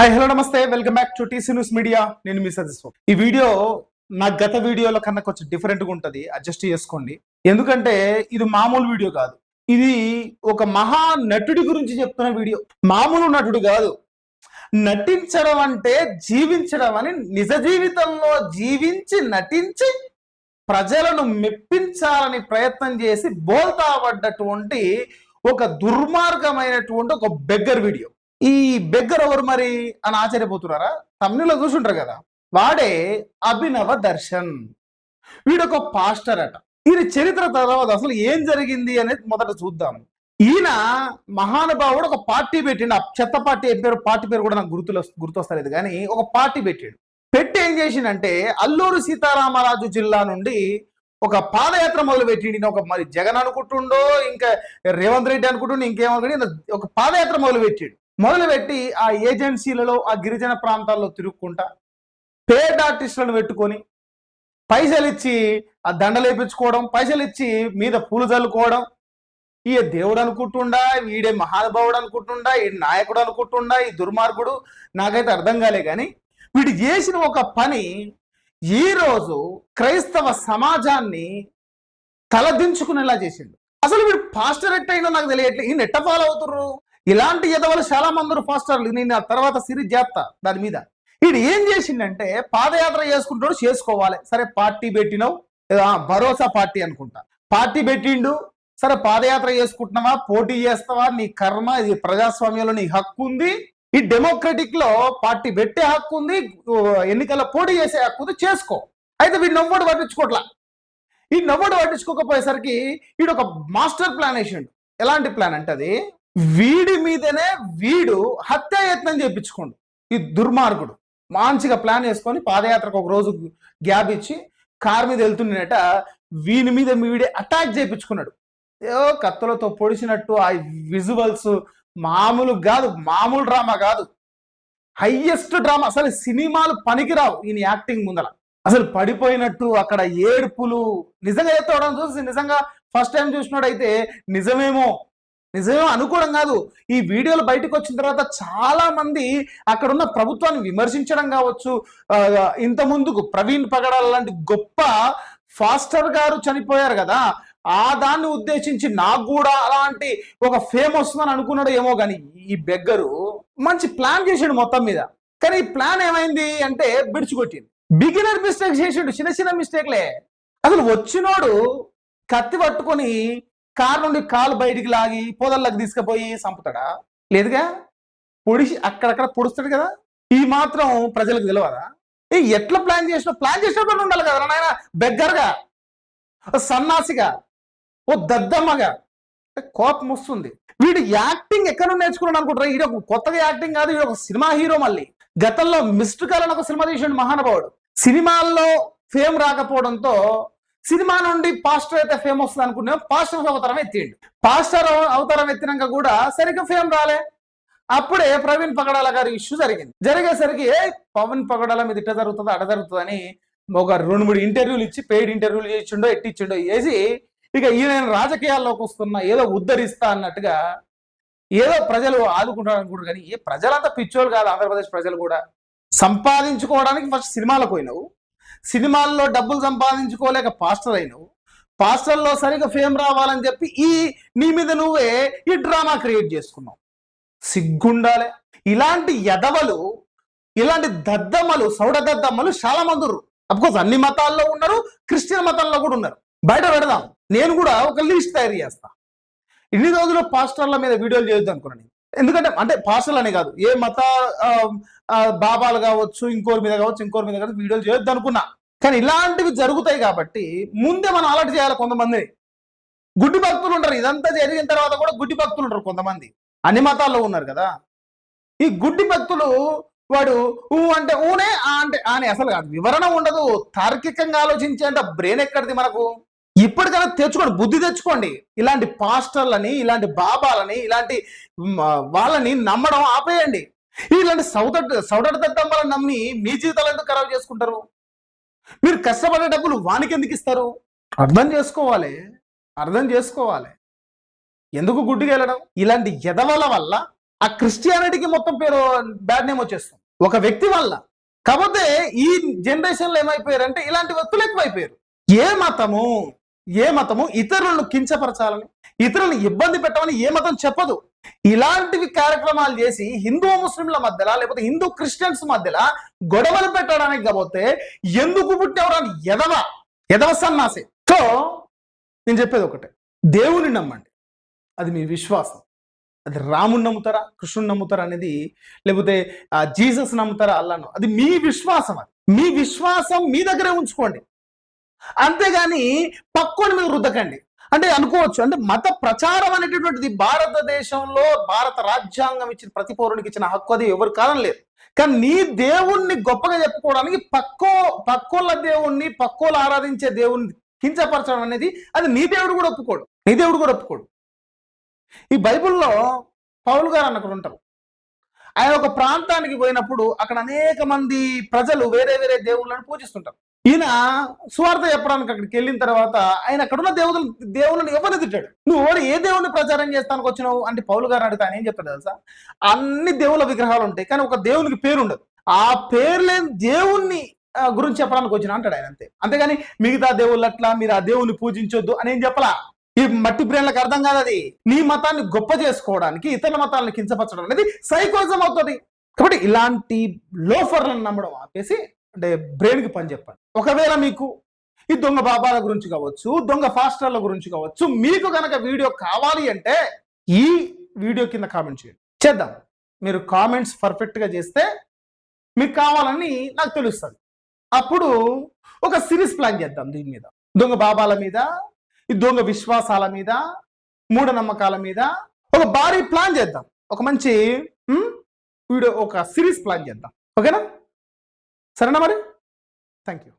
Hi hello నమస్తే welcome back to TC news media. నేను మీ suggest. ఈ వీడియో నా గత వీడియోల కన్నా కొంచెం డిఫరెంట్గా ఉంటుంది, అడ్జస్ట్ చేసుకోండి. ఎందుకంటే ఇది మామూలు వీడియో కాదు, ఇది ఒక మహా నటుడి గురించి చెప్తున్న వీడియో. మామూలు నటుడు కాదు, నటించడం అంటే జీవించడం అని, నిజ జీవితంలో జీవించి నటించి ప్రజలను మెప్పించాలని ప్రయత్నం చేసి బోల్తా పడ్డటువంటి ఒక దుర్మార్గమైనటువంటి ఒక బెగ్గర్ వీడియో. ఈ బెగ్గర్ ఎవరు మరి అని ఆశ్చర్యపోతున్నారా? తమిళలో చూసుంటారు కదా, వాడే అభినవ దర్శన్. వీడొక పాస్టర్ అట. ఈయన చరిత్ర తర్వాత అసలు ఏం జరిగింది అనేది మొదట చూద్దాం. ఈయన మహానుభావుడు ఒక పార్టీ పెట్టిండు. ఆ చెత్త పార్టీ పార్టీ పేరు కూడా నాకు గుర్తొస్తలేదు, కానీ ఒక పార్టీ పెట్టాడు. పెట్టి ఏం చేసిండంటే అల్లూరు సీతారామరాజు జిల్లా నుండి ఒక పాదయాత్ర మొదలు పెట్టిండి. ఒక మరి జగన్ అనుకుంటుండో ఇంకా రేవంత్ రెడ్డి అనుకుంటుండో ఇంకేమనుకుంటే ఒక పాదయాత్ర మొదలుపెట్టి ఆ ఏజెన్సీలలో ఆ గిరిజన ప్రాంతాల్లో తిరుగుకుంటా పేడ్ ఆర్టిస్టులను పెట్టుకొని పైసలు ఇచ్చి ఆ దండలు వేయించుకోవడం, పైసలు ఇచ్చి మీద పూలు చల్లుకోవడం. ఈ దేవుడు అనుకుంటుండా, వీడే మహానుభావుడు అనుకుంటుండా, ఈ నాయకుడు అనుకుంటుండా, ఈ దుర్మార్గుడు, నాకైతే అర్థం కాలే. కానీ వీడు చేసిన ఒక పని ఈరోజు క్రైస్తవ సమాజాన్ని తలదించుకునేలా చేసిండు. అసలు వీడు పాస్టర్ ఎట్టయినా నాకు తెలియట్లేదు. ఈయన ఎట్ట ఫాలో అవుతుర్రు? ఇలాంటి ఎదవలు చాలా మంది పాస్టర్లు. నేను ఆ తర్వాత సిరీస్ చేస్తా దాని మీద. వీడు ఏం చేసిండంటే పాదయాత్ర చేసుకుంటాడు, చేసుకోవాలి. సరే పార్టీ పెట్టినావు, భరోసా పార్టీ అనుకుంటా, పార్టీ పెట్టిండు. సరే పాదయాత్ర చేసుకుంటున్నావా, పోటీ చేస్తావా, నీ కర్మ. ఇది ప్రజాస్వామ్యంలో నీ హక్కు ఉంది, ఈ డెమోక్రటిక్ లో పార్టీ పెట్టే హక్కు ఉంది, ఎన్నికల్లో పోటీ చేసే హక్కు ఉంది, చేసుకో. అయితే వీడు నవ్వుడు పట్టించుకోవట్లా. ఈ నవ్వుడు పట్టించుకోకపోయేసరికి వీడు ఒక మాస్టర్ ప్లాన్ వేసిండు. ఎలాంటి ప్లాన్ అంటే అది వీడి మీదనే వీడు హత్యాయత్నం చేయించుకోండు. ఈ దుర్మార్గుడు మంచిగా ప్లాన్ వేసుకొని పాదయాత్రకు ఒక రోజు గ్యాప్ ఇచ్చి కార్ మీద వెళ్తున్నట వీని మీద వీడే అటాక్ చేయించుకున్నాడు. ఏదో కత్తులతో పొడిచినట్టు ఆ విజువల్స్ మామూలు కాదు, మామూలు డ్రామా కాదు, హైయెస్ట్ డ్రామా. అసలు సినిమాలు పనికిరావు ఈయన యాక్టింగ్ ముందర. అసలు పడిపోయినట్టు అక్కడ ఏడుపులు. నిజంగా ఎత్తవడం చూసి నిజంగా ఫస్ట్ టైం చూసినోడైతే నిజమేమో అనుకోవడం కాదు. ఈ వీడియోలు బయటకు వచ్చిన తర్వాత చాలా మంది అక్కడ ఉన్న ప్రభుత్వాన్ని విమర్శించడం కావచ్చు. ఇంత ముందుకు ప్రవీణ్ పగడాల లాంటి గొప్ప ఫాస్టర్ గారు చనిపోయారు కదా, ఆ దాన్ని ఉద్దేశించి నాకు కూడా అలాంటి ఒక ఫేమ్ వస్తుందని అనుకున్నాడు ఏమో. కానీ ఈ బెగ్గరు మంచి ప్లాన్ చేసాడు మొత్తం మీద. కానీ ఈ ప్లాన్ ఏమైంది అంటే బిడిచికొట్టింది. బిగినర్ మిస్టేక్ చేసాడు, చిన్న చిన్న మిస్టేక్లే. అసలు వచ్చినోడు కత్తి పట్టుకొని కారు నుండి కాలు బయటికి లాగి పొదల్లోకి తీసుకుపోయి చంపుతాడా? లేదుగా, పొడిచి అక్కడక్కడ పొడుస్తాడు కదా. ఈ మాత్రం ప్రజలకు తెలియదా? ఎట్లా ప్లాన్ చేసినప్పుడు ఉండాలి కదా నాయన. బెగ్గర్గా, సన్నాసిగా, ఓ దద్దమ్మగా కోపం వస్తుంది. వీడు యాక్టింగ్ ఎక్కడ నుండి నేర్చుకున్నాడు అనుకుంటారు? వీడు ఒక కొత్తగా యాక్టింగ్ కాదు, వీడు ఒక సినిమా హీరో. మళ్ళీ గతంలో మిస్డ్ కాల్ అని ఒక సినిమా తీసాడు మహానుభావుడు. సినిమాల్లో ఫేమ్ రాకపోవడంతో సినిమా నుండి పాస్టర్ అయితే ఫేమ్ వస్తుంది అనుకున్నాం, పాస్టర్ అవతారం ఎత్తిండు. పాస్టర్ అవతారం ఎత్తినాక కూడా సరిగ్గా ఫేమ్ రాలే. అప్పుడే ప్రవీణ్ పగడాల గారి ఇష్యూ జరిగేసరికి పవన్ పగడాల మీద ఇట్ట జరుగుతుంది అట జరుగుతుంది అని ఒక 2-3 ఇంటర్వ్యూలు ఇచ్చి, పెయిడ్ ఇంటర్వ్యూలు చేసిండో ఎట్టిచ్చిండో వేసి ఇక ఈయన రాజకీయాల్లోకి వస్తున్నా ఏదో ఉద్ధరిస్తా అన్నట్టుగా ఏదో ప్రజలు ఆదుకుంటారు అనుకుంటారు. కానీ ప్రజలంతా పిచ్చోళ్ళు కాదు. ఆంధ్రప్రదేశ్ ప్రజలు కూడా సంపాదించుకోవడానికి ఫస్ట్ సినిమాలకు పోయినావు, సినిమాల్లో డబ్బులు సంపాదించుకోలేక పాస్టర్ అయినావు, పాస్టర్లో సరిగా ఫేమ్ రావాలని చెప్పి నీ మీద నువ్వే ఈ డ్రామా క్రియేట్ చేసుకున్నావు. సిగ్గుండాలే. ఇలాంటి ఎదవలు, ఇలాంటి దద్దమ్మలు, సౌడ దద్దమ్మలు చాలా మంది ఉన్నారు. అఫ్కోర్స్ అన్ని మతాల్లో ఉన్నారు, క్రిస్టియన్ మతాల్లో కూడా ఉన్నారు. బయట పెడదాం, నేను కూడా ఒక లిస్ట్ తయారు చేస్తా. ఇన్ని రోజులు పాస్టర్ల మీద వీడియోలు చేయొద్దు అనుకున్నాను. ఎందుకంటే అంటే పాస్టర్లు అనే కాదు, ఏ మత బాబాలు కావచ్చు, ఇంకోరి మీద కావచ్చు వీడియోలు చేయొద్దు అనుకున్నా. కానీ ఇలాంటివి జరుగుతాయి కాబట్టి ముందే మనం అలర్ట్ చేయాలి. కొంతమందిని గుడ్డి భక్తులు ఉంటారు. ఇదంతా జరిగిన తర్వాత కూడా గుడ్డి భక్తులు ఉంటారు కొంతమంది. అన్ని మతాల్లో ఉన్నారు కదా. ఈ గుడ్డి భక్తులు వాడు ఊ అంటే ఊనే, ఆ అంటే ఆనే, అసలు కాదు, వివరణ ఉండదు. తార్కికంగా ఆలోచించేంత బ్రెయిన్ ఎక్కడిది మనకు? ఇప్పటికైనా తెచ్చుకోండి, బుద్ధి తెచ్చుకోండి. ఇలాంటి పాస్టర్లని, ఇలాంటి బాబాలని, ఇలాంటి వాళ్ళని నమ్మడం ఆపేయండి. ఇలాంటి సౌదడి దద్దమ్మలను నమ్మి మీ జీవితాలు ఎందుకు ఖరాబ్ చేసుకుంటారు? మీరు కష్టపడే డబ్బులు వానికి ఎందుకు ఇస్తారు? అర్థం చేసుకోవాలి. ఎందుకు గుడ్డిగా వెళ్ళడం? ఇలాంటి ఎదవల వల్ల ఆ క్రిస్టియానిటీకి మొత్తం పేరు బ్యాడ్ నేమ్ వచ్చేస్తుంది ఒక వ్యక్తి వల్ల. కాకపోతే ఈ జనరేషన్ లో ఏమైపోయారంటే ఇలాంటి వ్యక్తులు ఎక్కువైపోయారు. ఏ మతము ఇతరులను కించపరచాలని, ఇతరులను ఇబ్బంది పెట్టమని ఏ మతం చెప్పదు. ఇలాంటివి కార్యక్రమాలు చేసి హిందూ ముస్లింల మధ్యలో లేకపోతే హిందూ క్రిస్టియన్స్ మధ్యలో గొడవలు పెట్టడానికి కాకపోతే ఎందుకు పుట్టేవరాని ఎదవ సన్నాసి. సో నేను చెప్పేది ఒకటే, దేవుని నమ్మండి, అది మీ విశ్వాసం. అది రాముని నమ్ముతారా, కృష్ణుని నమ్ముతారా అనేది, లేకపోతే జీసస్ నమ్ముతారా, అల్లాను, అది మీ విశ్వాసం. అది మీ విశ్వాసం మీ దగ్గరే ఉంచుకోండి, అంతేగాని పక్కోని మీద రుద్దకండి. అంటే అనుకోవచ్చు, అంటే మత ప్రచారం అనేటటువంటిది భారతదేశంలో భారత రాజ్యాంగం ఇచ్చిన ప్రతి పౌరునికి ఇచ్చిన హక్కు, అది ఎవరు కాలం లేదు. కానీ నీ దేవుణ్ణి గొప్పగా చెప్పుకోవడానికి పక్కోళ్ళ దేవుణ్ణి, పక్కోళ్ళు ఆరాధించే దేవుణ్ణి కించపరచడం అనేది అది నీ దేవుడు కూడా ఒప్పుకోడు. ఈ బైబిల్లో పౌలు గారు అన్నక్కడ ఉంటారు. ఆయన ఒక ప్రాంతానికి పోయినప్పుడు అక్కడ అనేక మంది ప్రజలు వేరే వేరే దేవుళ్ళని పూజిస్తుంటారు. ఈయన సువార్త చెప్పడానికి అక్కడికి వెళ్ళిన తర్వాత ఆయన అక్కడున్న దేవుళ్ళని ఎవరిని తిట్టాడు. నువ్వు ఏ దేవుణ్ణి ప్రచారం చేస్తానికి వచ్చినావు అంటే పౌలు గారు అడిగితే ఆయన ఏం చెప్తాడు తెలుసా? అన్ని దేవుళ్ళ విగ్రహాలు ఉంటాయి కానీ ఒక దేవునికి పేరు ఉండదు, ఆ పేరు లేని దేవుణ్ణి గురించి చెప్పడానికి వచ్చిన అంటాడు ఆయన. అంతేగాని మిగతా దేవుళ్ళు అట్లా మీరు ఆ దేవుని పూజించొద్దు అని ఏం చెప్పలా. ఈ మట్టి బ్రెయిన్లకు అర్థం కాదు. అది నీ మతాన్ని గొప్ప చేసుకోవడానికి ఇతరుల మతాలను కించపరచడం అనేది సైకోయిజం అవుతుంది. కాబట్టి ఇలాంటి లోఫర్లను నమ్మడం ఆపేసి అంటే బ్రెయిన్కి పని చెప్పండి. ఒకవేళ మీకు ఈ దొంగ బాబాల గురించి కావచ్చు, దొంగ ఫాస్టర్ల గురించి కావచ్చు, మీకు కనుక వీడియో కావాలి అంటే ఈ వీడియో కింద కామెంట్ చేద్దాం. మీరు కామెంట్స్ పర్ఫెక్ట్గా చేస్తే మీకు కావాలని నాకు తెలుస్తుంది. అప్పుడు ఒక సిరీస్ ప్లాన్ చేద్దాం దీని మీద, దొంగ బాబాల మీద, ఈ దొంగ విశ్వాసాల మీద, మూఢనమ్మకాల మీద ఒక భారీ ప్లాన్ చేద్దాం. ఒక మంచి వీడియో, ఒక సిరీస్ ప్లాన్ చేద్దాం. ఓకేనా? సరేనా మరి? Thank you.